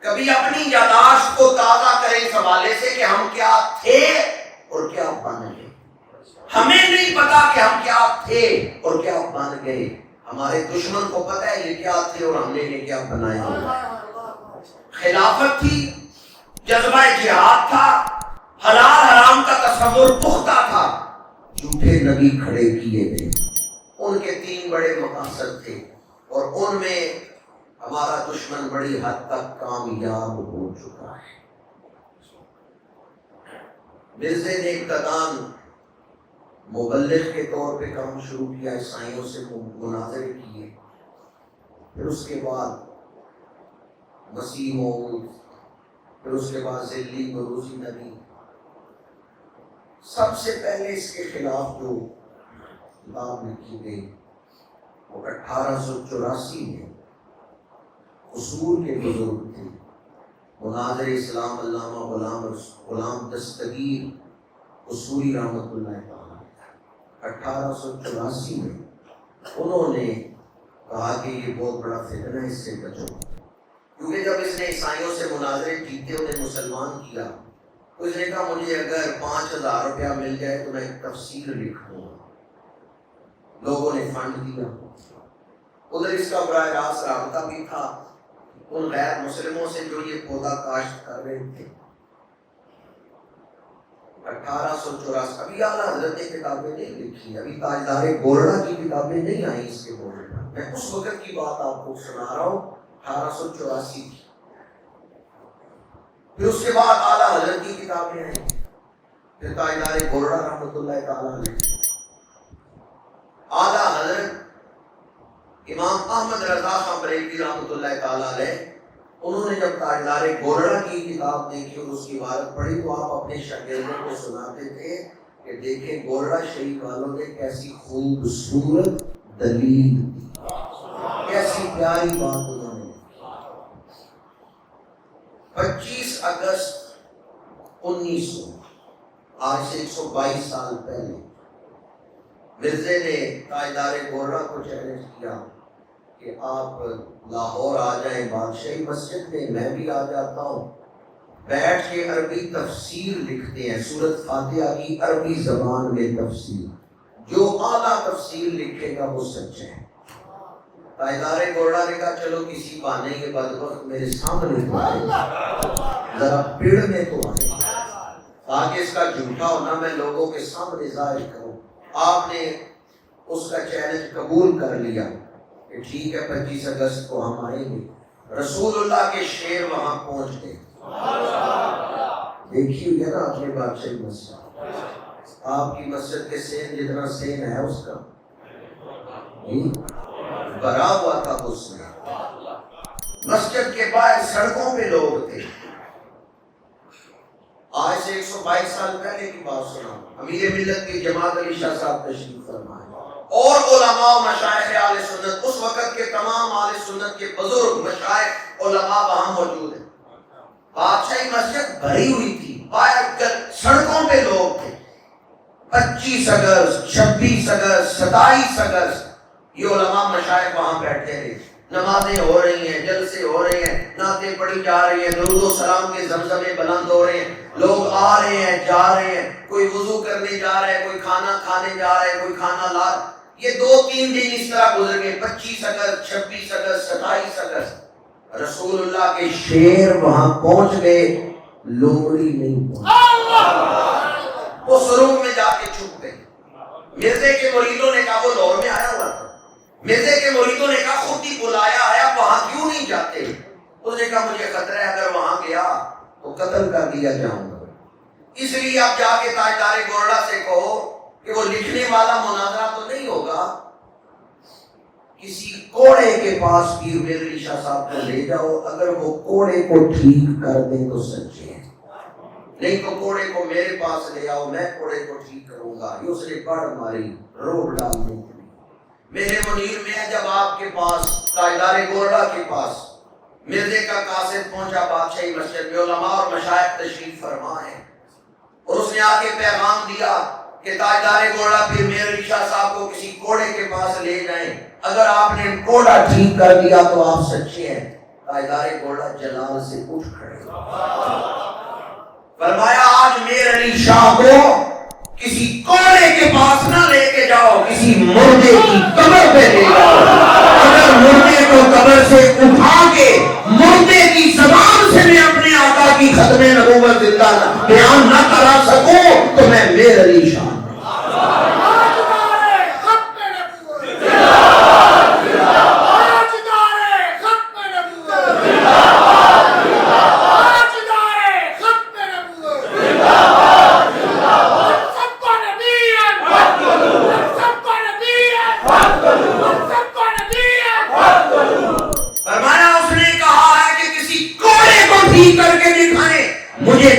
کبھی اپنی یاداشت کو تازہ کریں اس حوالے سے کہ ہم کیا تھے اور کیا بن گئے. ہمیں نہیں پتا کہ ہم کیا تھے اور کیا بن گئے. ہمارے دشمن کو پتا ہے یہ کیا تھے اور ہم نے یہ کیا بنایا. خلافت تھی، جذبہ جہاد تھا، حلال حرام کا تصور پختہ تھا، جھوٹے نبی کھڑے کیے گئے. ان کے 3 بڑے مقاصد تھے اور ان میں ہمارا دشمن بڑی حد تک کامیاب ہو چکا ہے. مرزا نے ابتداً مبلغ کے طور پہ کام شروع کیا، عیسائیوں سے مناظرے کیے. پھر اس کے بعد مسیح موعود، پھر اس کے بعد ذلی بروزی نبی. سب سے پہلے اس کے خلاف جو کتاب لکھی گئی وہ 1884 میں اصول کے بزرگ تھے مناظر اسلام علامہ غلام دستگیر اصولی رحمۃ اللہ تعالی. 1884 میں انہوں نے کہا کہ یہ بہت بڑا فتنہ ہے، اس سے بچو. کیونکہ جب اس نے عیسائیوں سے مناظرے جیتے انہیں مسلمان کیا تو اس نے کہا مجھے اگر 5000 روپیہ مل جائے تو میں ایک تفسیر لکھ دوں گا. لوگوں نے فنڈ دیا. ادھر اس کا براہ راست رابطہ بھی تھا ان غیر مسلموں سے جو یہ پودا کاشت کر رہے تھے. 1884 ابھی اعلیٰ حضرت نے کتابیں نہیں لکھی، ابھی تاجدار گورڑا کی کتابیں نہیں آئیں اس کے بارے میں. میں اس وقت کی بات آپ کو سنا رہا ہوں، 1884 کی. پھر اس کے بعد اعلیٰ حضرت کی کتابیں آئیں، پھر تاجدار گورڑا رحمۃ اللہ تعالیٰ علیہ. اعلیٰ حضرت امام احمد رضا خان بریلوی رحمۃ اللہ تعالیٰ علیہ، انہوں نے جب تاجدار گورڑا کی کتاب دیکھی اور اس کی عبارت پڑھی تو آپ اپنے شاگردوں کو سناتے تھے کہ دیکھیں گورڑا شریف والوں نے کیسی خوبصورت دلیل دی، کیسی پیاری بات انہوں نے. 25 اگست 1900، آج سے 122 سال پہلے، مرزا نے تاجدار گورڑا کو چیلنج کیا کہ آپ لاہور آ جائیں بادشاہی مسجد میں، میں بھی آ جاتا ہوں، بیٹھ کے عربی تفسیر لکھتے ہیں، سورۃ فاتحہ کی عربی زبان میں تفسیر. جو اعلیٰ تفسیر لکھے گا وہ سچ ہے. تاجدار گورڑا نے کہا چلو کسی بہانے یہ بدبخت میرے سامنے تو آئے، ذرا پیڑ میں تو آئے تاکہ اس کا جھوٹا ہونا میں لوگوں کے سامنے ظاہر کروں. آپ نے اس کا چیلنج قبول کر لیا کہ ٹھیک ہے 25 اگست کو ہم آئیں گے. رسول اللہ کے شعر وہاں پہنچ گئے. دیکھی ہوئی ہے نا آپ نے بادشاہی مسجد، آپ کی مسجد کے سین جتنا سین ہے اس کا بھرا ہوا تھا. اس میں مسجد کے باہر سڑکوں پہ لوگ تھے. آج سے 122 سال پہلے کی بات سنا، امیر ملت کی جماعت علی شاہ صاحب تشریف فرمائے اور علماء و مشائخ اہل سنت، اس وقت کے تمام اہل سنت کے بزرگ مشائخ علماء وہاں موجود ہیں. بادشاہی مسجد بھری ہوئی تھی، باہر سڑکوں پہ لوگ تھے. 25 اگست 26 اگست 27 اگست یہ علماء مشائخ وہاں بیٹھے رہے. نمازیں ہو رہی ہیں، جلسے ہو رہے ہیں، نعتیں پڑھی جا رہی ہیں، درود و سلام کے زمزمے بلند ہو رہے ہیں. لوگ آ رہے ہیں جا رہے ہیں، کوئی وضو کرنے جا رہا ہے، کوئی کھانا کھانے جا رہا ہے، کوئی کھانا لا. یہ 2-3 دن اس طرح گزر گئے. 25 اگست 26 اگست 27 اگست رسول اللہ کے شعر وہاں پہنچ گئے، لومڑی نہیں پہنچ. وہ سرنگ میں جا کے چھپ گئے. مرزا کے مریدوں نے کہا وہ لاہور میں آیا ہوا تھا. مرزا کے مریدوں نے کہا خود ہی بلایا آیا، وہاں کیوں نہیں جاتے؟ اس نے کہا مجھے خطرہ ہے اگر وہاں گیا تو قتل کر دیا جاؤں گا، اس لیے آپ جا کے تاجدار گورڑا سے کہو کہ وہ لکھنے والا مناظرہ تو نہیں ہوگا، کسی کوڑے کے پاس پیر میر علی شاہ صاحب کو لے جاؤ، اگر وہ کوڑے کو ٹھیک کر دیں تو سچے ہیں، نہیں تو کوڑے کو میرے پاس لے آؤ، میں کوڑے کو ٹھیک کروں گا. یہ اس نے پڑھ ماری، روب ڈالنے کے لیے. میرے منیر میں جب آپ کے پاس تاجدار گورڑا کے پاس مرزا کا قاصد پہنچا بادشاہی مسجد میں، علماء اور مشائخ تشریف فرما ہے، اور اس نے آ کے پیغام دیا کہ تاجدار گورڑا پھر میر علی شاہ صاحب کو کسی کوڑے کے پاس لے جائیں، اگر آپ نے کوڑا ٹھیک کر دیا تو آپ سچے ہیں، تاجدار گھوڑا جلال سے اٹھ کھڑے، فرمایا آج میر علی شاہ کو کسی کوڑے کے پاس نہ لے کے جاؤ، کسی مردے کی قبر پہ لے جاؤ۔ اگر مردے کو قبر سے اٹھا کے مردے کی زبان سے میں اپنے آقا کی ختم نبوت زندہ بیان نہ کرا سکوں تو میں میر علی شاہ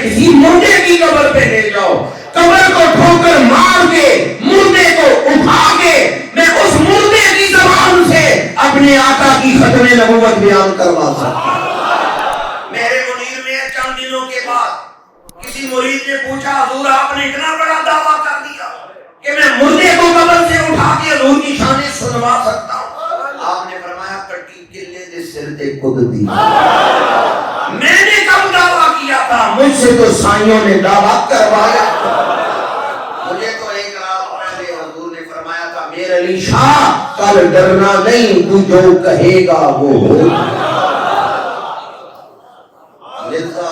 کسی مردے کی قبر پہ لے جاؤ، قبر کو ٹھوکر مار کے مردے کو اٹھا کے میں اس مردے کی زبان سے اپنے آقا کی ختم نبوت بیان کروا سکتا ہوں۔ میرے منیر میں چند دنوں کے بعد کسی مرید نے پوچھا حضور آپ نے اتنا بڑا دعویٰ کر دیا کہ میں مردے کو قبر سے اٹھا کے حضور کی شانیں سنوا سکتا ہوں؟ آپ نے فرمایا کٹی کلے دے سر تے خود دی، میں نے کب دعویٰ کیا تھا؟ مجھ سے تو سائیوں نے دعویٰ کروایا۔ مجھے تو ایک رات پہلے حضور نے فرمایا تھا میر علی شاہ کل ڈرنا نہیں، تو جو کہے گا وہ ہوگا۔ مرزا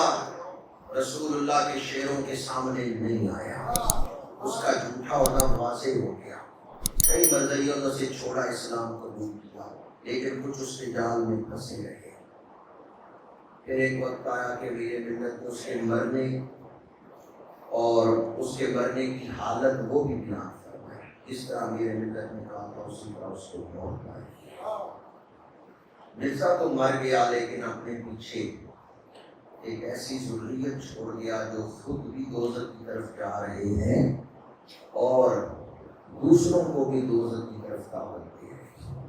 رسول اللہ کے شعروں کے سامنے نہیں آیا، اس کا جھوٹا ہونا واضح ہو گیا۔ کئی مرزائیوں نے اسے چھوڑا، اسلام قبول کیا، لیکن کچھ اس کے جال میں پھنسے رہے۔ پھر ایک وقت آیا کہ میرے ملت نے اس کے مرنے اور اس کے مرنے کی حالت وہ بھی بیان فرمائی، جس طرح میرے ملت نے کہا تھا اسی طرح اس کو موت آئی۔ مرزا تو مر گیا لیکن اپنے پیچھے ایک ایسی ذریت چھوڑ گیا جو خود بھی دوزخ کی طرف جا رہے ہیں اور دوسروں کو بھی دوزخ کی طرف دعوت دے رہے ہیں۔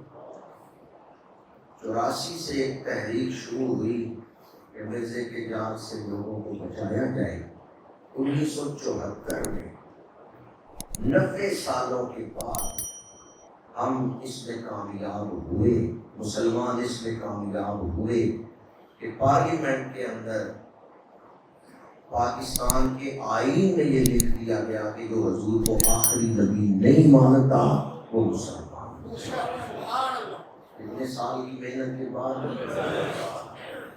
84 سے ایک تحریک شروع ہوئی کہ مرزے کے جال سے لوگوں کو بچایا جائے۔ 1974 میں 90 سالوں کے بعد ہم اس میں کامیاب ہوئے، مسلمان اس میں کامیاب ہوئے کہ پارلیمنٹ کے اندر پاکستان کے آئین میں یہ لکھ دیا گیا کہ جو حضور کو آخری نبی نہیں مانتا وہ مسلمان۔ اتنے سال کی محنت کے بعد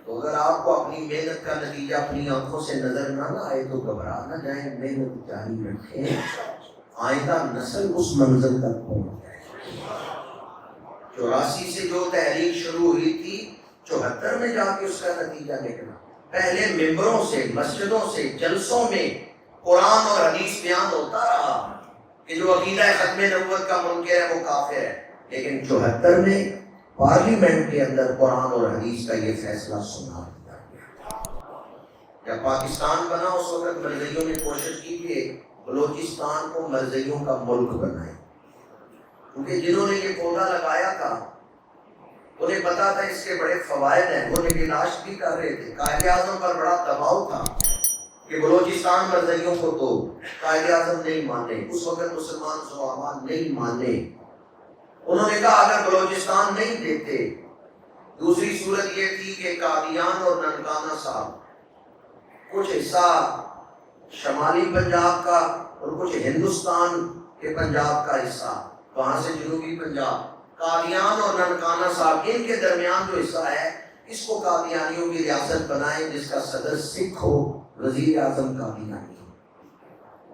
تو اگر آپ کو اپنی محنت کا نتیجہ اپنی آنکھوں سے نظر نہ آئے تو گھبرا نہ جائیں، محنت جاری رکھیں، آئندہ نسل اس منزل تک پہنچ جائے۔ 84 سے جو تحریک شروع ہوئی تھی 74 میں جا کے اس کا نتیجہ نکلا۔ پہلے ممبروں سے، مسجدوں سے، جلسوں میں قرآن اور حدیث بیان ہوتا رہا کہ جو عقیدہ ختم نبوت کا منکر ہے وہ کافر ہے، لیکن 74 میں پارلیمنٹ کے اندر قرآن اور حدیث کا یہ فیصلہ سنا دیا گیا۔ جب پاکستان بنا اس وقت مرزائیوں نے کوشش کی کہ بلوچستان کو مرزائیوں کا ملک بنائے، کیونکہ جنہوں نے یہ پودا لگایا تھا انہیں پتا تھا اس کے بڑے فوائد ہیں، وہ نگہداشت بھی کر رہے تھے۔ قائد اعظم پر بڑا دباؤ تھا کہ بلوچستان مرزائیوں کو دو، قائد اعظم نہیں مانے، اس وقت مسلمان زعماء نہیں مانے۔ انہوں نے کہا اگر بلوچستان نہیں دیتے، دوسری صورت یہ تھی کہ قادیان اور ننکانہ صاحب کچھ حصہ شمالی پنجاب کا اور کچھ ہندوستان کے پنجاب کا حصہ، وہاں سے جنوبی پنجاب، قادیان اور ننکانہ صاحب ان کے درمیان جو حصہ ہے اس کو قادیانیوں کی ریاست بنائیں جس کا صدر سکھ ہو، وزیر اعظم قادیانی ہو۔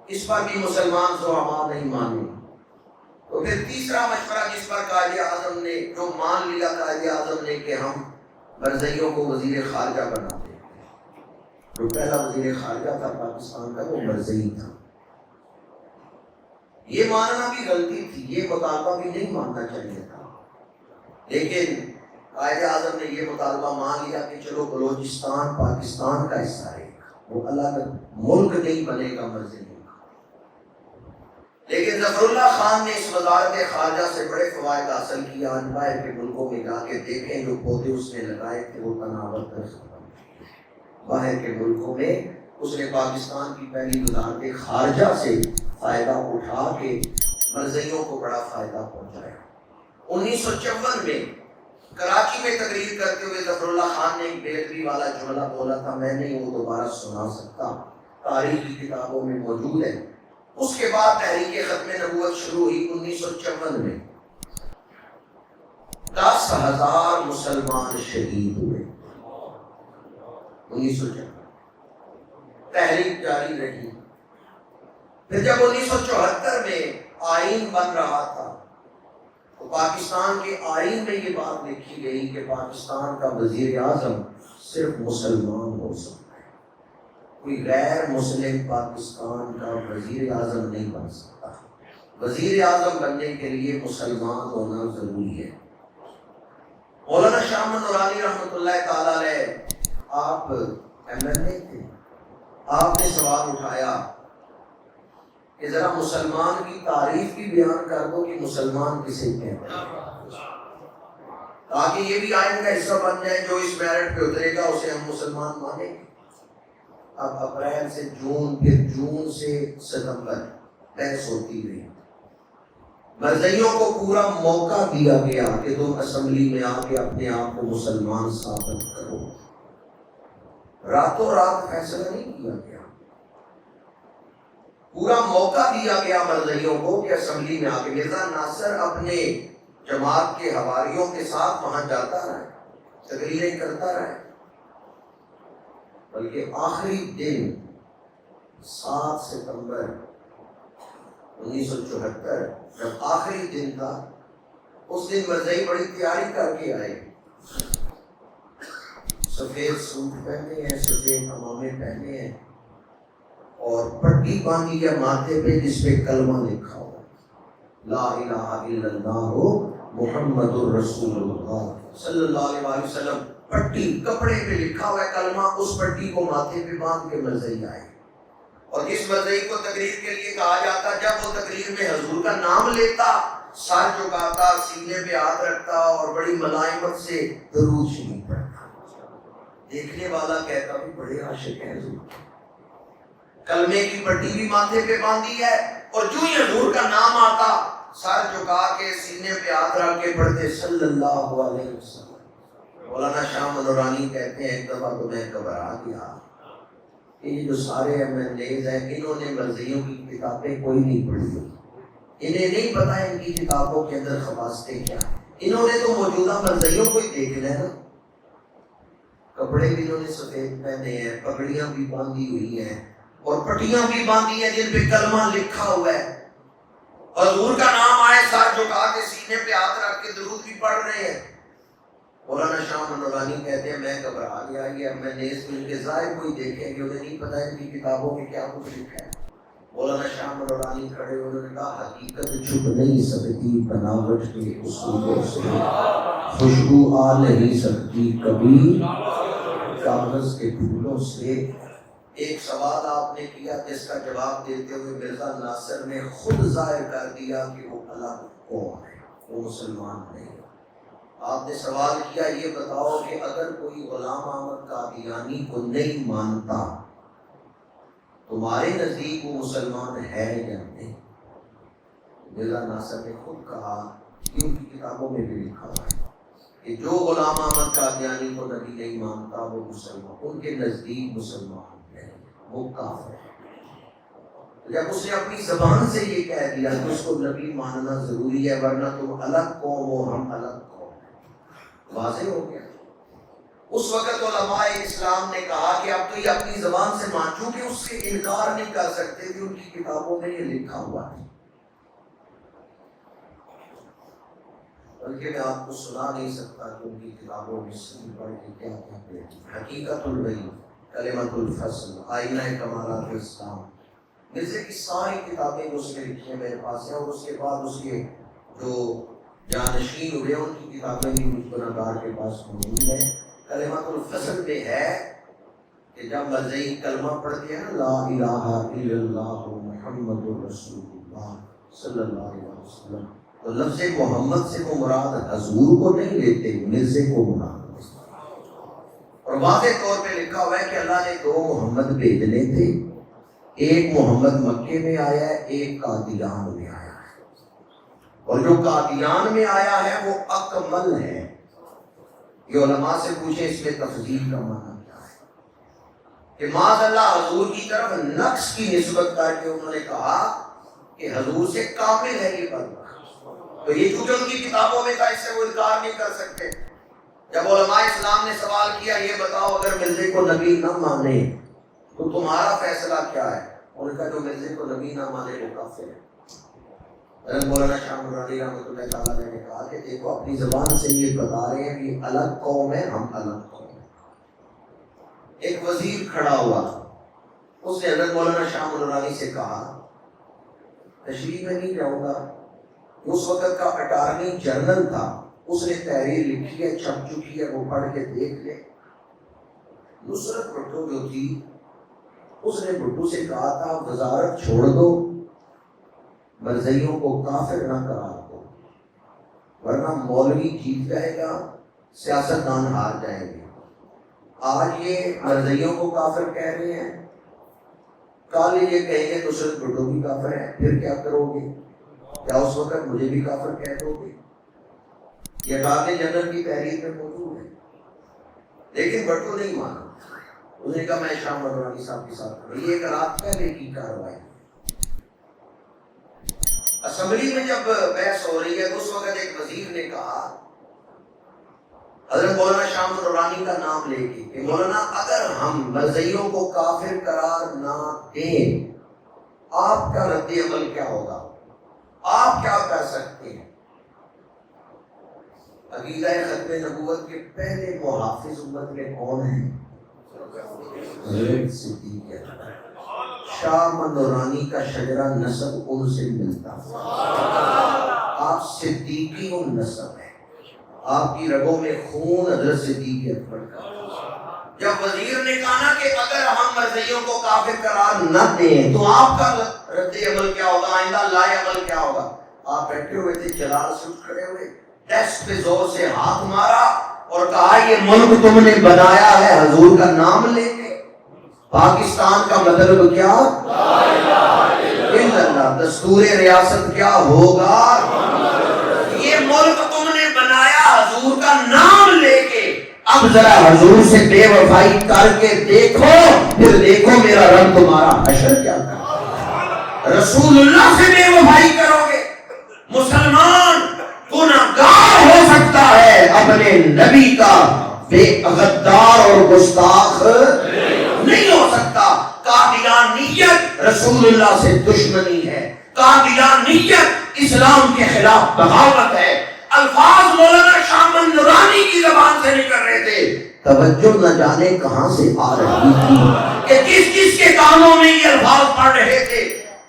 اس پر بھی مسلمان زعماء نہیں مانے۔ تو پھر تیسرا مشورہ جس پر قائد اعظم نے جو مان لیا قائد اعظم نے کہ ہم مرزائیوں کو وزیر خارجہ بناتے ہیں، جو پہلا وزیر خارجہ تھا پاکستان کا وہ مرزائی تھا۔ یہ ماننا بھی غلطی تھی، یہ مطالبہ بھی نہیں ماننا چاہیے تھا، لیکن قائد اعظم نے یہ مطالبہ مان لیا کہ چلو بلوچستان پاکستان کا حصہ ہے، وہ الگ ملک نہیں بنے گا مرزائیوں کا۔ لیکن ظفر اللہ خان نے اس وزارت خارجہ سے بڑے فوائد حاصل کیا۔ آج باہر کے ملکوں میں جا کے دیکھیں جو پودے اس نے لگائے تھے وہ تناور کر سکتا، باہر کے ملکوں میں اس نے پاکستان کی پہلی وزارت خارجہ سے فائدہ اٹھا کے مرزائیوں کو بڑا فائدہ پہنچایا۔ 1954 میں کراچی میں تقریر کرتے ہوئے ظفر اللہ خان نے ایک بےدبی والا جملہ بولا تھا، میں نہیں وہ دوبارہ سنا سکتا، تاریخی کتابوں میں موجود ہے۔ اس کے بعد تحریک ختم نبوت شروع ہوئی 1954 میں، 10,000 مسلمان شہید ہوئے 1954، تحریک جاری رہی۔ پھر جب 1974 میں آئین بن رہا تھا تو پاکستان کے آئین میں یہ بات لکھی گئی کہ پاکستان کا وزیر اعظم صرف مسلمان ہو سکتا ہے، کوئی غیر مسلم پاکستان کا وزیر اعظم نہیں بن سکتا، وزیر اعظم بننے کے لیے مسلمان ہونا ضروری ہے۔ مولانا شاہ احمد نورانی رحمۃ اللہ تعالی علیہ، آپ ایم ایل اے تھے، آپ نے سوال اٹھایا کہ ذرا مسلمان کی تعریف بھی بیان کر دو کہ مسلمان کسے کہتے ہیں، تاکہ یہ بھی آئین کا حصہ بن جائے، جو اس میرٹ پہ اترے گا اسے ہم مسلمان مانیں گے۔ اب اپریل سے جون، پھر جون سے ستمبر بحث ہوتی رہی، مرزائیوں کو پورا موقع دیا گیا کہ تم اسمبلی میں آ کے اپنے آپ کو مسلمان ثابت کرو، راتوں رات فیصلہ نہیں کیا گیا، پورا موقع دیا گیا مرزائیوں کو کہ اسمبلی میں آ کے۔ مرزا ناصر اپنے جماعت کے حواریوں کے ساتھ وہاں جاتا رہا، تقریریں کرتا رہا، بلکہ آخری دن 7 ستمبر 1974 جب آخری دن تھا، اس دن مرزائی بڑی تیاری کر کے آئے، سفید سوٹ پہنے ہیں، سفید عمامے پہنے ہیں، اور پٹی باندھی ہے ماتھے پہ جس پہ کلمہ لکھا ہوا لا الہ الا اللہ محمد الرسول اللہ صلی اللہ علیہ وسلم، پٹی کپڑے پہ لکھا ہوا ہے کلمہ، اس پٹی کو ماتھے پہ باندھ کے مرزائی آئے۔ اور جس مرزائی کو تقریر کے لیے کہا جاتا، جب وہ تقریر میں حضور کا نام لیتا، سر جھکاتا، سینے پہ ہاتھ رکھتا اور بڑی ملائمت سے درود شریف پڑھتا، دیکھنے والا کہتا بھی بڑے عاشق ہیں حضور، کلمے کی پٹی بھی ماتھے پہ باندھی ہے، اور جو ہی حضور کا نام آتا سر جھکا کے سینے پہ ہاتھ رکھ کے پڑھتے صلی اللہ علیہ وسلم۔ مولانا شاہ نورانی کہتے ہیں ایک دفعہ تو میں گھبرا گیا کہ یہ جو سارے ایم ایل ایز ہیں انہوں نے مرزائیوں کی کتابیں کوئی نہیں پڑھی ہوئی، انہیں نہیں پتا ان کی کتابوں کے اندر خواصیں کیا ہیں، انہوں نے تو موجودہ مرزائیوں کو ہی دیکھنا ہے نا، کپڑے بھی انہوں نے سفید پہنے ہیں، پگڑیاں بھی باندھی ہوئی ہیں، اور پٹیاں بھی باندھی ہیں جن پہ کلمہ لکھا ہوا ہے، حضور کا نام آئے سر جھکا کے سینے پہ ہاتھ رکھ کے درود بھی پڑھ رہے ہیں۔ مولانا شاہ نورانی کہتے ہیں میں گھبرا گیا، یہ اب میں نیز ان کے ظاہر کوئی دیکھیں گے، انہیں نہیں پتا ان کی کتابوں میں کیا کچھ لکھا ہے۔ مولانا شاہ نورانی کھڑے، انہوں نے کہا حقیقت چھپ نہیں سکتی بناوٹ کے اصولوں سے، خوشبو آ نہیں سکتی کبھی کاغذ کے ٹکڑوں سے۔ ایک سوال آپ نے کیا جس کا جواب دیتے ہوئے مرزا ناصر نے خود ظاہر کر دیا کہ وہ الگ قوم ہے، وہ مسلمان نہیں۔ آپ نے سوال کیا یہ بتاؤ کہ اگر کوئی غلام احمد قادیانی کو نہیں مانتا تمہارے نزدیک وہ مسلمان ہے یا نہیں؟ مرزا ناصر نے خود کہا کہ ان کی کتابوں میں بھی لکھا ہوا ہے کہ جو غلام احمد قادیانی کو نبی نہیں مانتا وہ مسلمان، ان کے نزدیک مسلمان ہے، وہ کافر ہے۔ جب اس نے اپنی زبان سے یہ کہہ دیا کہ اس کو نبی ماننا ضروری ہے ورنہ تم الگ قوم ہو ہم الگ قوم ہیں، واضح ہو گیا۔ اس وقت علماء اسلام نے کہا کہ اب تو یہ اپنی زبان سے مان، چونکہ اس سے انکار نہیں کر سکتے کہ ان کی کتابوں میں یہ لکھا ہوا ہے، بلکہ میں آپ کو سنا نہیں سکتا کہ ان کی کتابوں میں صحیح پڑھ کے کیا کہتے ہیں۔ حقیقت البین، کلمۃ الفصل، آئینہ کمالات اسلام، مرزے کی ساری کتابیں اس میں لکھی ہیں میرے پاس ہیں، اور اس کے بعد اس کے جو جانشین ہوئے ان کی کتابیں بھی مجھ کو نگار کے پاس موجود ہیں۔ کلمۃ الفصل میں ہے کہ جب مرزائی کلمہ پڑھتے ہیں نا لا الہ الا اللہ محمد رسول اللہ صلی اللہ علیہ وسلم، تو لفظ محمد سے وہ مراد حضور کو نہیں لیتے، مرزے کو مراد لیتے۔ اور واضح طور پہ لکھا ہوا ہے کہ اللہ نے 2 محمد بھیجنے تھے، ایک محمد مکے میں آیا ہے، ایک قادیان میں آیا ہے، اور جو قادیان میں آیا ہے وہ اکمل ہے، یہ علماء سے پوچھیں اس میں تفضیل کا معنی کیا ہے، کہ معاذ اللہ حضور کی طرف نقص کی نسبت کر کے انہوں نے کہا کہ حضور سے کامل ہے یہ بندہ، تو یہ چونکہ ان کی کتابوں میں تھا اس سے وہ انکار نہیں کر سکتے۔ جب علماء اسلام نے سوال کیا یہ بتاؤ اگر مرزے کو نبی نہ مانے تو تمہارا فیصلہ کیا ہے، ان کا جو مرزے کو نبی نہ مانے وہ کافر ہے۔ حضرت مولانا شاہ نورانی رحمۃ اللہ تعالیٰ نے کہا کہ دیکھو اپنی زبان سے یہ بتا رہے ہیں کہ الگ قوم ہے، ہم الگ قوم ہیں۔ ایک وزیر کھڑا ہوا، اس نے حضرت مولانا شاہ نورانی سے کہا تشریح میں نہیں جاؤں گا، اس وقت کا اٹارنی جنرل تھا، اس نے تحریر لکھی ہے، چھپ چکی ہے، وہ پڑھ کے دیکھ لے۔ نصرت بھٹو جو تھی اس نے بھٹو سے کہا تھا وزارت چھوڑ دو، مرزائیوں کو کافر نہ قرار دو، ورنہ مولوی جیت جائے گا، سیاستدان ہار جائیں گے۔ آج یہ مرزائیوں کو کافر کہہ رہے ہیں، کل یہ کہیں گے نصرت بھٹو بھی کافر ہے، پھر کیا کرو گے؟ کیا اس وقت مجھے بھی کافر کہہ دو گے؟ یہ اٹارنی جنرل کی تحریر میں موجود ہے، لیکن بھٹو نہیں مانا۔ اس نے کہا میں شاہ نورانی صاحب کے ساتھ، یہ ایک رات پہلے کی کارروائی۔ اسمبلی میں جب بحث ہو رہی ہے تو اس وقت ایک وزیر نے کہا حضرت مولانا شاہ نورانی کا نام لے کے کہ مولانا اگر ہم مرزائیوں کو کافر قرار نہ دیں آپ کا رد عمل کیا ہوگا، آپ کیا کر سکتے ہیں؟ عقیدہ ختم نبوت کے پہلے محافظ امت میں کون ہیں؟ حضرت صدیق اکبر۔ شاہ نورانی کا شجرہ نسب ان سے ملتا، آپ صدیقی نسب ہے، آپ کی رگوں میں خون حضرت صدیق اکبر کا۔ جب وزیر نے کہا نا کہ اگر ہم مرزائیوں کو کافر قرار نہ دیں تو آپ کا رد عمل کیا ہوگا، آئندہ لائے عمل کیا ہوگا، آپ بیٹھے ہوئے تھے، جلال سے اٹھ کھڑے ہوئے، ڈیسک پہ زور سے ہاتھ مارا اور کہا یہ ملک تم نے بنایا ہے حضور کا نام لے کے، پاکستان کا مطلب کیا؟ لا الہ الا اللہ۔ دستور ریاست کیا ہوگا؟ یہ ملک تم نے بنایا حضور کا نام لے کے، اب ذرا حضور سے بے وفائی کر کے دیکھو، پھر دیکھو میرا رب تمہارا حشر کیا کرے۔ رسول اللہ سے بے وفائی کرو گے، مسلمان گناہگار ہو سکتا ہے، اپنے نبی کا بے غدار اور گستاخ نہیں ہو سکتا۔ قادیانیت رسول اللہ سے دشمنی ہے، قادیانیت اسلام کے خلاف بغاوت ہے۔ الفاظ مولانا شاہ نورانی کی زبان سے نکل رہے تھے، توجہ نہ جانے کہاں سے آ رہی تھی کہ کس کس کے کانوں میں یہ الفاظ پڑھ رہے تھے۔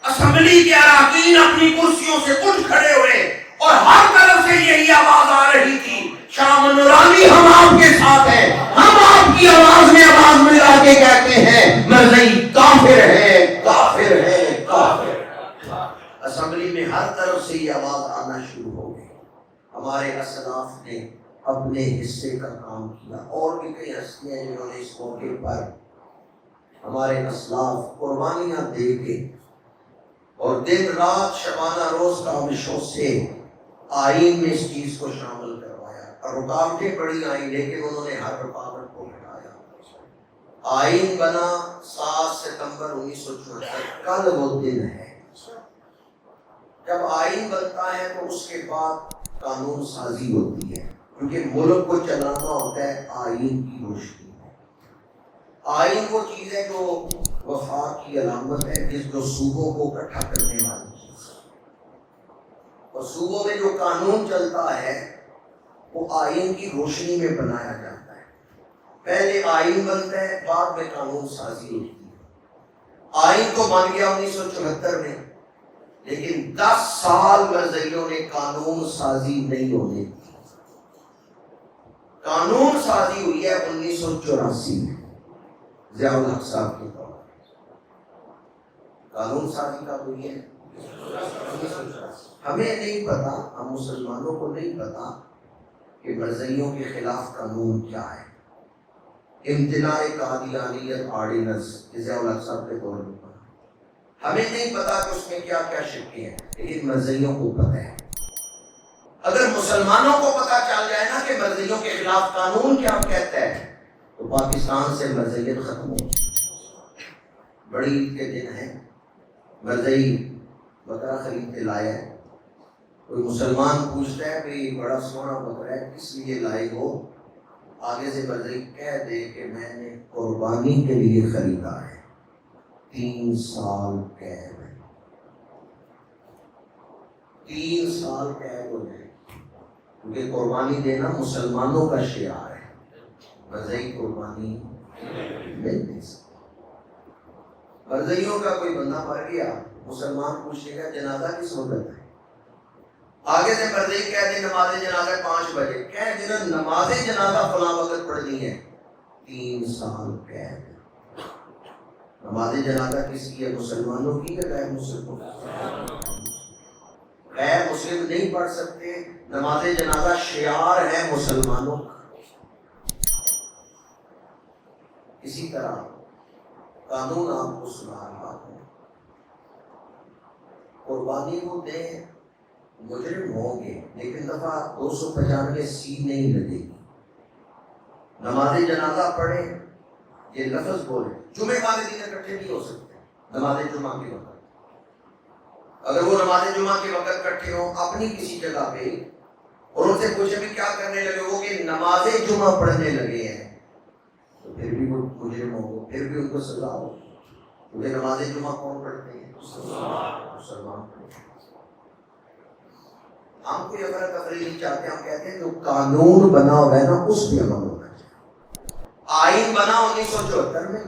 اسمبلی کے اراکین اپنی کرسیوں سے اٹھ کھڑے ہوئے اور ہر طرف سے یہی آواز آ رہی تھی شاہ نورانی ہم آپ کے ساتھ ہیں، ہم آپ کی آواز میں آواز ملا کے کہتے ہیں مرزائی کافر ہے، کافر ہے، کافر۔ اسمبلی میں ہر طرف سے یہ آواز آنا شروع ہو گئی۔ ہمارے اسلاف نے اپنے حصے کا کام کیا، اور بھی کئی ہستیاں جنہوں نے اس موقع پر ہمارے اسلاف قربانیاں دے کے اور دن رات شبانہ روز کاوشوں سے آئین میں اس چیز کو شامل کروایا، اور رکاوٹیں بڑی آئیں لیکن انہوں نے ہر رکاوٹ کو ہٹایا۔ آئین بنا 7 ستمبر 1974، کل وہ دن ہے۔ جب آئین بنتا ہے تو اس کے بعد قانون سازی ہوتی ہے، کیونکہ ملک کو چلانا ہوتا ہے آئین کی روشنی میں۔ آئین وہ چیز ہے جو وفاق کی علامت ہے، جس جو صوبوں کو اکٹھا کرنے والی چیز، اور صوبوں میں جو قانون چلتا ہے وہ آئین کی روشنی میں بنایا جاتا ہے۔ پہلے آئین بنتا ہے، بعد میں قانون سازی ہوتی ہے۔ آئین تو بن گیا 1974 میں، لیکن 10 سال مرزائیوں نے قانون سازی نہیں ہونے دی۔ قانون سازی ہوئی ہے 1984 میں ضیاء الحق صاحب کے دور میں۔ قانون سازی کا ہوئی ہے 1984۔ ہمیں نہیں پتا، ہم مسلمانوں کو نہیں پتا کہ مرزائیوں کے خلاف قانون کیا ہے۔ امتناع قادیانیت آرڈیننس ضیاء الحق صاحب کے دور میں، ہمیں نہیں پتا کہ اس میں کیا کیا شکیں ہیں، لیکن مرزائیوں کو پتہ ہے۔ اگر مسلمانوں کو پتا چل جائے نا کہ مرزائیوں کے خلاف قانون کیا کہتا ہے تو پاکستان سے مرزائیت ختم ہو. بڑی عید کے دن ہے، مرزائی بکرا خرید کے لایا ہے. کوئی مسلمان پوچھتا ہے کہ بڑا سونا بکرا ہے کس لیے لائے ہو، آگے سے مرزائی کہہ دے کہ میں نے قربانی کے لیے خریدا ہے. 3 سال قید ہے، 3 سال قید ہو جائے، کیونکہ قربانی دینا مسلمانوں کا شعار ہے. مرزائی قربانی نہیں دے سکتا. مرزائیوں کا کوئی بندہ مر گیا، مسلمان پوچھے گا جنازہ کس وقت ہے، آگے سے مرزائی کہہ دے نماز جنازہ 5 بجے، کہہ دینا نماز جنازہ فلاں وقت پڑھنی ہے، 3 سال قید. نماز جنازہ کس کی ہے، مسلمانوں کی ہے غیر مسلموں کی؟ غیر مسلم نہیں پڑھ سکتے. نماز جنازہ شعار ہے مسلمانوں کا. اسی طرح قانون آپ کو سنا رہا ہوں، قربانی کو دیں مجرم ہوں گے لیکن دفعہ 295C نہیں لگے گی. نماز جنازہ پڑھیں، یہ لفظ بولے، جمعے والے دن اکٹھے نہیں ہو سکتے نماز جمعہ کے وقت. اگر وہ نماز جمعہ کے وقت اکٹھے ہوں اپنی کسی جگہ پہ اور ان سے پوچھے بھی کیا کرنے لگے ہو کہ نماز جمعہ پڑھنے لگے ہیں، تو پھر بھی وہ مجرم ہو، پھر بھی ان کو سزا ہو. کیونکہ نماز جمعہ کون پڑھتے ہیں؟ مسلمان پڑھتے ہیں. ہم کوئی اگر تفریح نہیں چاہتے، ہم کہتے ہیں جو قانون بنا ہوا ہے نا اس پہ عمل ہونا چاہیے. آئین بنا 1974 میں،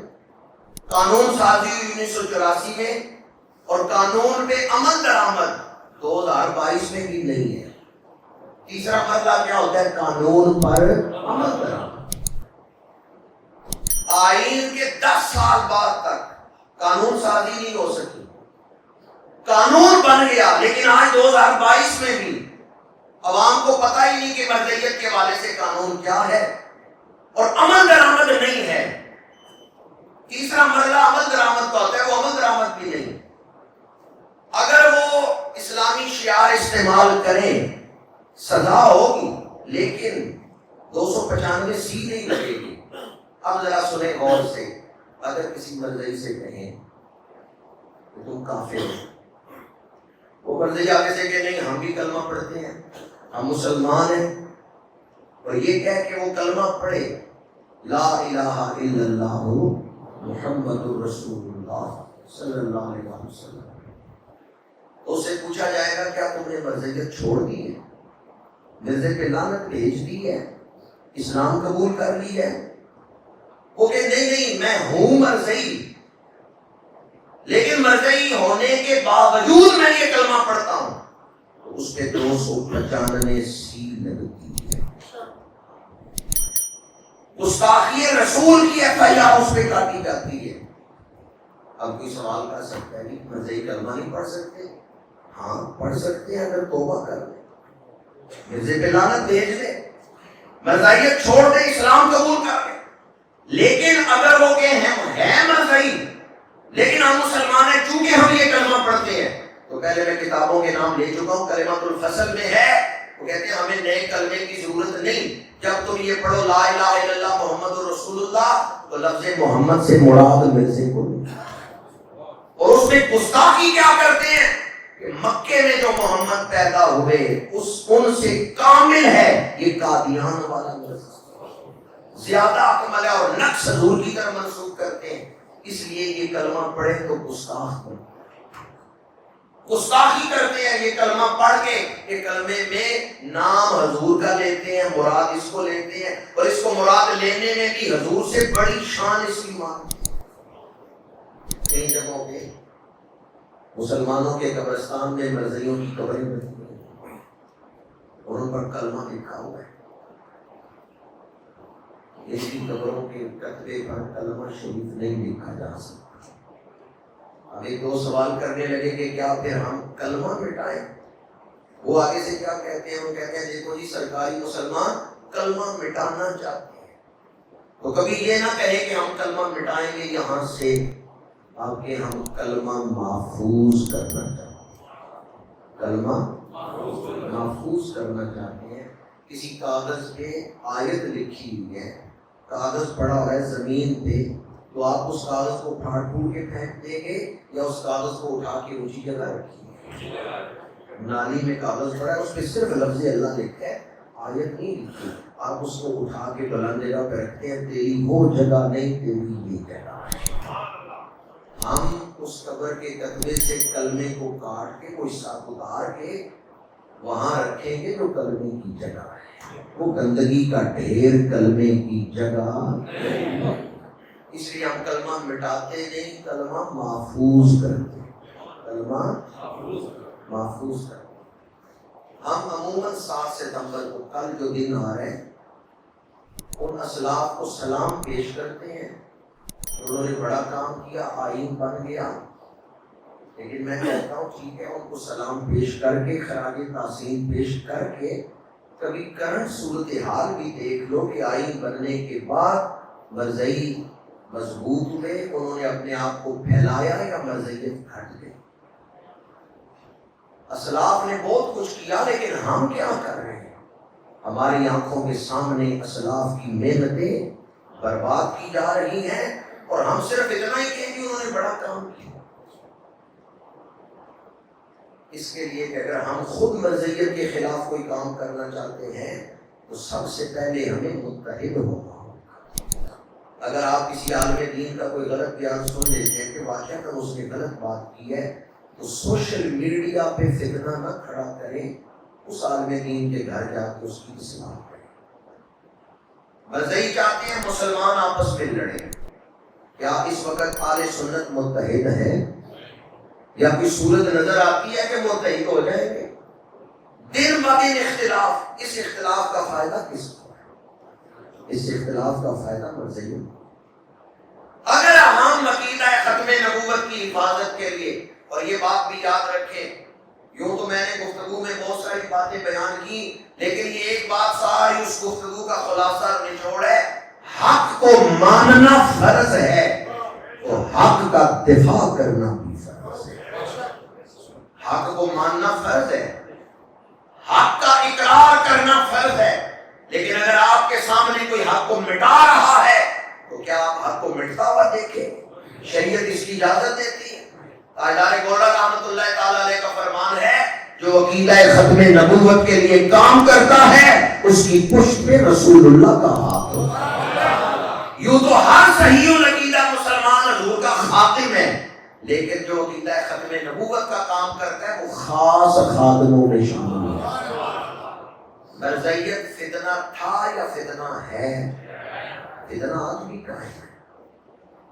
قانون سازی 1984 میں، اور قانون پہ عمل درآمد 2022 میں بھی نہیں ہے. تیسرا مرحلہ کیا ہوتا ہے؟ قانون پر عمل درآمد. آئین کے 10 سال بعد تک قانون سازی نہیں ہو سکی. قانون بن گیا لیکن آج 2022 میں بھی عوام کو پتہ ہی نہیں کہ مرزائیت کے حوالے سے قانون کیا ہے، اور عمل درآمد نہیں ہے. تیسرا مرحلہ عمل درآمد کا ہوتا ہے، وہ عمل درآمد بھی نہیں. اگر وہ اسلامی شعار استعمال کریں سزا ہوگی لیکن 295C نہیں لگے گی. اب ذرا سنیں غور سے، اگر کسی مرزائی سے کہیں کہ تم کافر ہو، وہ مرزائی آگے سے کہ نہیں ہم بھی کلمہ پڑھتے ہیں، ہم مسلمان ہیں، اور یہ کہہ کہ وہ کلمہ پڑھے لا الہ الا اللہ محمد رسول اللہ صلی اللہ علیہ وسلم، تو اس سے پوچھا جائے گا کیا تم نے مرزائیت چھوڑ دی ہے، مرزے پہ لعنت بھیج دی ہے، اسلام قبول کر لی ہے؟ وہ کہ نہیں میں ہوں مرزائی، لیکن مرزائی ہونے کے باوجود میں یہ کلمہ پڑھتا ہوں، تو اس پہ 295C لگتی ہے. گستاخی رسول کی FIR اس پہ کاٹی جاتی ہے. اب کوئی سوال کر سکتا ہے نہیں مرزائی کلمہ نہیں پڑھ سکتے؟ ہاں پڑھ سکتے ہیں اگر توبہ کر لیں، مرزے پہ لعنت بھیج دیں، مرزائیت چھوڑ دیں، اسلام قبول کر لیں. لیکن اگر وہ کہ ہم ہیں مرزائی لیکن ہم مسلمان ہیں، چونکہ ہم یہ کلمہ پڑھتے ہیں، تو پہلے میں کتابوں کے نام لے چکا ہوں، کلمۃ الفصل میں ہے، وہ کہتے ہیں ہمیں نئے کلمے کی ضرورت نہیں، جب تم یہ پڑھو لا الہ الا اللہ محمد رسول اللہ، تو لفظ محمد سے مراد مرزے کو نہیں. اور اس میں گستاخی کیا کرتے ہیں کہ مکے میں جو محمد پیدا ہوئے ان سے کامل ہے یہ قادیان والا مرزا، زیادہ اکمل ہے، اور نقص حضور کی طرف منسوخ کرتے ہیں. اس لیے یہ کلمہ پڑھے تو گستاخی کرتے ہیں. یہ کلمہ پڑھ کے یہ کلمے میں نام حضور کا لیتے ہیں، مراد اس کو لیتے ہیں، اور اس کو مراد لینے میں بھی حضور سے بڑی شان اس کی مانتے ہیں. کئی جگہوں پہ مسلمانوں کے قبرستان میں مرزائیوں کی قبریں بنی ہیں اور ان پر کلمہ لکھا ہوا ہے. اس کی قبروں کے کتبے پر کلمہ شریف نہیں لکھا جا سکتا. اب ایک دو سوال کرنے لگے کہ کیا پھر ہم کلمہ مٹائیں؟ وہ آگے سے کیا کہتے ہیں؟ وہ کہتے ہیں دیکھو جی سرکاری مسلمان کلمہ مٹانا چاہتے ہیں تو کبھی یہ نہ کہے کہ ہم کلمہ مٹائیں گے یہاں سے، بلکہ ہم کلمہ محفوظ کرنا چاہتے ہیں. کلمہ محفوظ کرنا چاہتے ہیں. کسی کاغذ پہ آیت لکھی ہوئی ہے، کاغذ پڑا ہوا ہے زمین پہ، تو آپ اس کاغذ کو پھاڑ پھوڑ کے پھینک دیں گے یا اس کاغذ کو اٹھا کے اونچی جگہ رکھیں گے؟ نالی میں کاغذ پڑا ہے، اس پہ صرف لفظ اللہ لکھا ہے، آیت نہیں لکھی. آپ اس کو اٹھا کے بلند جگہ پہ رکھتے ہیں، تیری وہ جگہ نہیں، تیری یہ جگہ ہے. ہم اس قبر کے قطبے سے کلمے کو کاٹ کے کوئی ساتھ اتار کے وہاں رکھیں گے جو کلمے کی جگہ ہے. وہ گندگی کا ڈھیر کلمے کی جگہ ہے. اس لیے ہم کلمہ مٹاتے نہیں، کلمہ محفوظ کرتے ہیں. کلمہ محفوظ کرتے. ہم عموماً 7 ستمبر کو، کل جو دن آ رہے ہیں، ان اسلاف کو سلام پیش کرتے ہیں. انہوں نے بڑا کام کیا، آئین بن گیا. لیکن میں کہتا ہوں ٹھیک ہے، ان کو سلام پیش کر کے، خراج تحسین پیش کر کے، کبھی کرنٹ صورتحال بھی دیکھ لو کہ آئین بننے کے بعد مرزئی مضبوط ہوئے، انہوں نے اپنے آپ کو پھیلایا یا مرزیت گھٹ گئی. اسلاف نے بہت کچھ کیا، لیکن ہم کیا کر رہے ہیں؟ ہماری آنکھوں کے سامنے اسلاف کی محنتیں برباد کی جا رہی ہیں، اور ہم صرف اتنا ہی کہیں کہ انہوں نے بڑا کام کیا. اس کے لیے کہ اگر ہم خود مرزیت کے خلاف کوئی کام کرنا چاہتے ہیں تو سب سے پہلے ہمیں متحد ہونا ہوگا. اگر آپ کسی عالم دین کا کوئی غلط بیان سن لیتے ہیں کہ واقعہ اس نے غلط بات کی ہے، تو سوشل میڈیا پہ فتنہ نہ کھڑا کریں، اس عالم دین کے گھر جا کے اس کی اصلاح کریں. مرزئی چاہتے ہیں مسلمان آپس میں لڑیں. کیا اس وقت اہل سنت متحد ہے؟ یا کوئی صورت نظر آتی ہے کہ متحد ہو جائیں گے؟ دن بدن اختلاف. اس اختلاف کا فائدہ کس کو ہے؟ اس اختلاف کا فائدہ مرزیوں. اگر ہم عقیدہ ختم نبوت کی حفاظت کے لیے، اور یہ بات بھی یاد رکھیں، یوں تو میں نے گفتگو میں بہت ساری باتیں بیان کی، لیکن یہ ایک بات ساری اس گفتگو کا خلاصہ نچوڑ ہے، حق کو ماننا فرض ہے تو حق کا دفاع کرنا بھی فرض ہے. حق کو ماننا فرض ہے، حق کا اقرار کرنا فرض ہے. لیکن اگر آپ کے سامنے کوئی حق کو مٹا رہا ہے تو کیا آپ حق کو مٹتا ہوا دیکھیں؟ شریعت اس کی اجازت دیتی ہے. تاجدار گولڈا رحمۃ اللہ تعالی علیہ کا فرمان ہے، جو عقیدہ ختم نبوت کے لیے کام کرتا ہے اس کی پشت پہ رسول اللہ کا ہاتھ ہوتا ہے. یوں تو ہر صحیح العقیدہ مسلمان حضور کا خاتم ہے، لیکن جو عقیدہ ختم نبوت کا کام کرتا ہے وہ خاص خادموں میں شامل ہے. مرزیت فتنہ تھا یا فتنہ ہے؟ فتنہ آج بھی قائم ہے.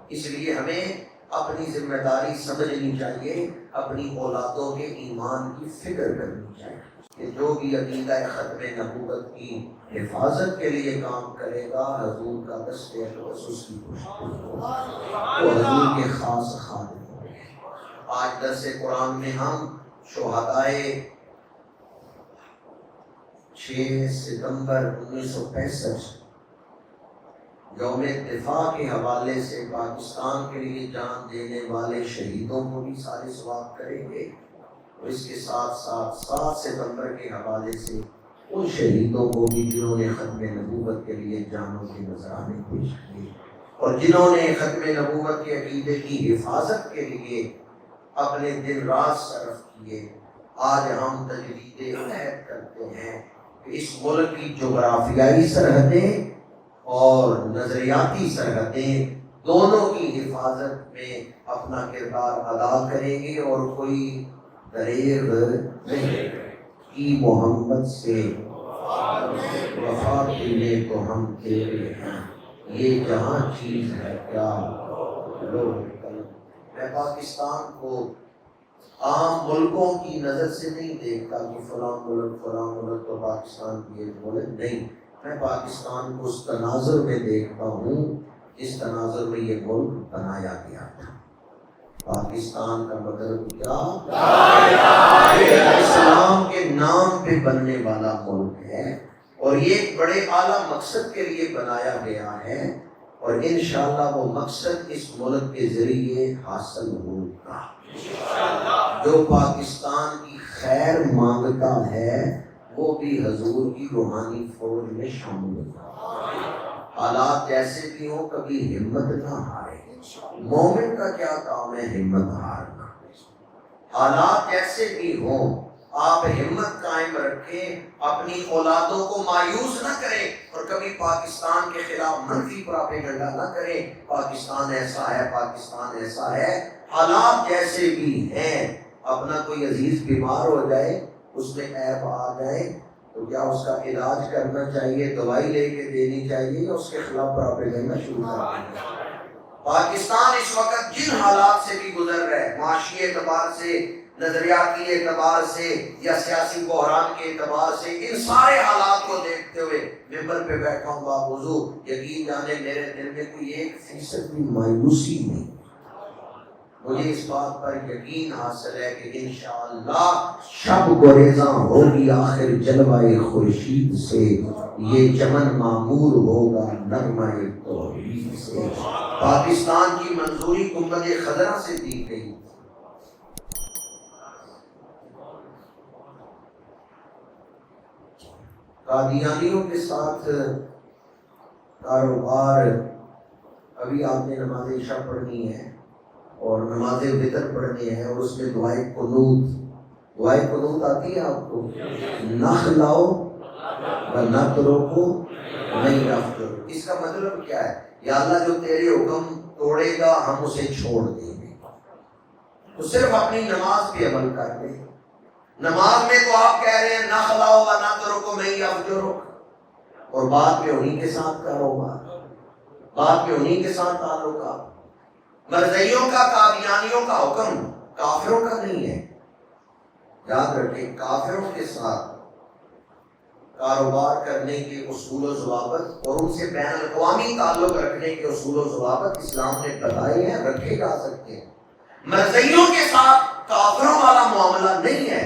اس لیے ہمیں اپنی ذمہ داری سمجھنی چاہیے، اپنی اولادوں کے ایمان کی فکر کرنی چاہیے کہ جو بھی عقیدہ ختم نبوت کی حفاظت کے لیے کام کرے گا، حضور کا دست اقدس اس کی پشت ہوگا، وہ حضور کے خاص خادم ہوں گے. آج درس قرآن میں ہم شہدائے 6 ستمبر 1965 یوم دفاع کے حوالے سے پاکستان کے لیے جان دینے والے شہیدوں کو بھی سارے ثواب کریں گے، اور اس کے ساتھ ساتھ 7 ستمبر کے حوالے سے ان شہیدوں کو بھی جنہوں نے ختم نبوت کے لیے جانوں کے نذرانے پیش کیے، اور جنہوں نے ختم نبوت کے عقیدے کی حفاظت کے لیے اپنے دن رات صرف کیے. آج ہم تجدید عہد کرتے ہیں کہ اس ملک کی جغرافیائی سرحدیں اور نظریاتی سرحدیں دونوں کی حفاظت میں اپنا کردار ادا کریں گے، اور کوئی دریغ نہیں کی محمد سے وفا کے لیے تو ہم تیرے ہیں، یہ جہاں چیز ہے کیا لو. میں پاکستان کو عام ملکوں کی نظر سے نہیں دیکھتا کہ فلاں ملک تو پاکستان کی ایک ملک نہیں. میں پاکستان کو اس تناظر میں دیکھتا ہوں جس تناظر میں یہ ملک بنایا گیا تھا. پاکستان کا مطلب کیا؟ اسلام کے نام پہ بننے والا ملک ہے، اور یہ ایک بڑے اعلیٰ مقصد کے لیے بنایا گیا ہے، اور انشاءاللہ وہ مقصد اس ملک کے ذریعے حاصل ہوگا. جو پاکستان کی خیر مانگتا ہے وہ بھی حضور کی روحانی فوج میں شامل ہوتا ہے۔ حالات جیسے بھی ہوں کبھی ہمت نہ ہارے۔ مومن کا کیا کام ہے؟ ہمت ہارنا۔ حالات جیسے بھی ہوں آپ ہمت قائم رکھیں، اپنی اولادوں کو مایوس نہ کریں اور کبھی پاکستان کے خلاف منفی پراپیگنڈا نہ کریں، پاکستان ایسا ہے، پاکستان ایسا ہے۔ حالات جیسے بھی ہیں، اپنا کوئی عزیز بیمار ہو جائے، اس میں عیب آ جائے تو کیا اس کا علاج کرنا چاہیے، دوائی لے کے دینی چاہیے یا اس کے خلاف پراپیگنڈا شروع کرنا چاہیے؟ پاکستان اس وقت جن حالات سے بھی گزر رہا ہے، معاشی اعتبار سے، نظریاتی اعتبار سے یا سیاسی بحران کے اعتبار سے، ان سارے حالات کو دیکھتے ہوئے ممبر پہ بیٹھا ہوں باوضو، یقین جانے میرے دل میں کوئی 1% بھی مایوسی نہیں۔ مجھے اس بات پر یقین حاصل ہے کہ انشاءاللہ شب گریزاں ہوگی آخر جلوہ خورشید سے، یہ چمن معمور ہوگا نغمہ توحید سے۔ پاکستان کی منظوری گنبد خضرا سے دی گئی۔ قادیانیوں کے ساتھ کاروبار، ابھی آپ نے نماز عشاء پڑھنی ہے اور نماز وتر پڑھنی ہے اور اس میں دعائے قنوت آتی ہے آپ کو؟ نہ کھلاؤ و نہ تروکو نہیں رفتو۔ اس کا مطلب کیا ہے؟ یا اللہ جو تیرے حکم توڑے گا ہم اسے چھوڑ دیں گے۔ تو صرف اپنی نماز پہ عمل کر لیں۔ نماز میں تو آپ کہہ رہے ہیں نہ کھلاؤ و نہ تروکو نہیں رفتو، اور بعد میں انہی کے ساتھ کاروبار، بعد میں انہی کے ساتھ تعلقات۔ مرزائیوں کا، قادیانیوں کا حکم کافروں کا نہیں ہے، یاد رکھیں۔ کافروں کے ساتھ کاروبار کرنے کے اصول و ضوابط اور ان سے بین الاقوامی تعلق رکھنے کے اصول و ضوابط اسلام نے بتائے ہیں، رکھے جا سکتے ہیں۔ مرزائیوں کے ساتھ کافروں والا معاملہ نہیں ہے،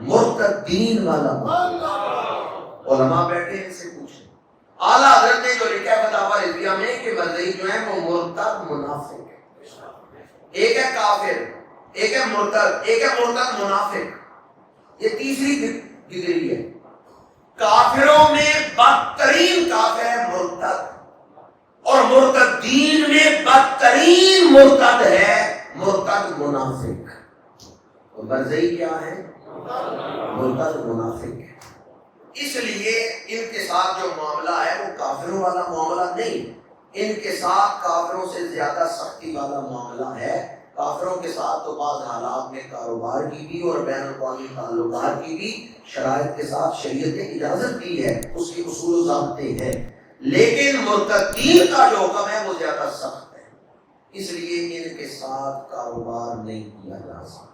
مرتدین والا معاملہ۔ علماء بیٹھے ان سے پوچھیں، اعلیٰ حضرت نے جو لکھا ہے فتاویٰ رضویہ میں کہ مرزائی جو ہیں وہ مرتد منافق ہے۔ ایک ہے کافر، ایک ہے مرتد، ایک ہے مرتد منافق۔ یہ تیسری ڈگری ہے۔ کافروں میں بدترین کافر ہے مرتد، اور مرتدین میں بدترین مرتد ہے مرتد منافق۔ تو مرزائی کیا ہے؟ مرتد منافق ہے۔ اس لیے ان کے ساتھ جو معاملہ ہے وہ کافروں والا معاملہ نہیں، ان کے ساتھ کافروں سے زیادہ سختی والا معاملہ ہے۔ کافروں کے ساتھ تو بعض حالات میں کاروبار کی بھی اور بین الاقوامی تعلقات کی بھی شرائط کے ساتھ شریعت نے اجازت دی ہے، اس کے اصول و ضابطے ہیں، لیکن مرتدین کا جو حکم ہے وہ زیادہ سخت ہے، اس لیے ان کے ساتھ کاروبار نہیں کیا جا سکتا۔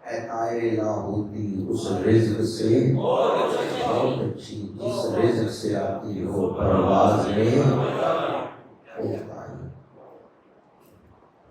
اے طائر لاہوتی اس رزق سے بہت اچھی، جس رزق سے آتی ہو پرواز میں